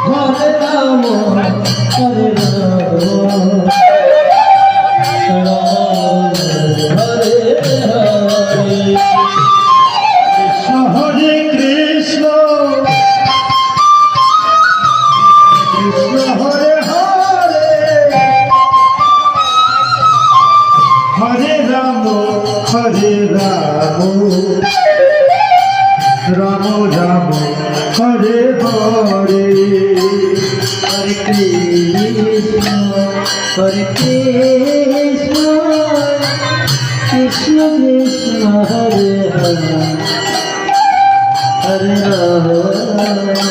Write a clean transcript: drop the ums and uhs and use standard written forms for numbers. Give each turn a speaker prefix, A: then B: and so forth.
A: Hare Ram Hare Ram Ram Hare Hare Hare Krishna Krishna Hare Hare Hare Ram Ram Ram Hare Hare Hare Krishna Krishna Krishna Hare Hare Hare Ram